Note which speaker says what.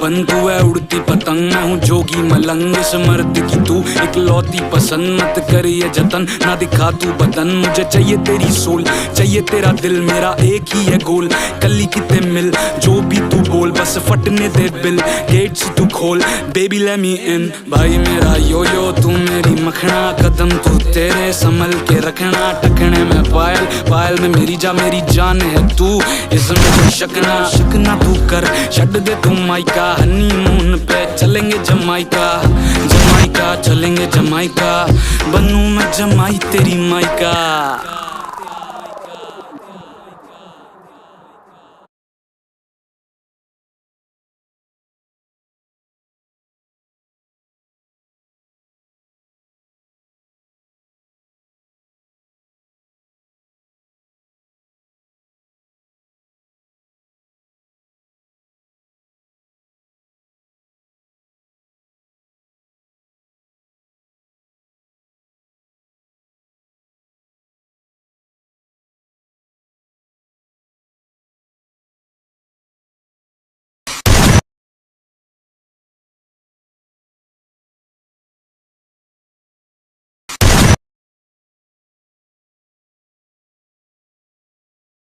Speaker 1: बन तू है उड़ती पतंग, मैं हूँ जोगी मलंग, इस मर्द की तू इकलौती पसंद। मत कर ये जतन, ना दिखा तू बदन, मुझे चाहिए तेरी सोल, चाहिए तेरा दिल, मेरा एक ही है गोल। कली कितने मिल जो भी तू बोल, बस फटने दे बिल, गेट्स तू खोल, बेबी लेट मी इन। भाई मेरा यो यो तू मेरी मखना, कदम तू तेरे संभल के रखना। टखने में पायल, पायल में मेरी जान है तू, इसमें शकना तू कर, छड़ दे तू माइका। हनीमून पे चलेंगे जमाइका, जमाइका चलेंगे जमाइका, बनूं मैं जमाई तेरी माइका।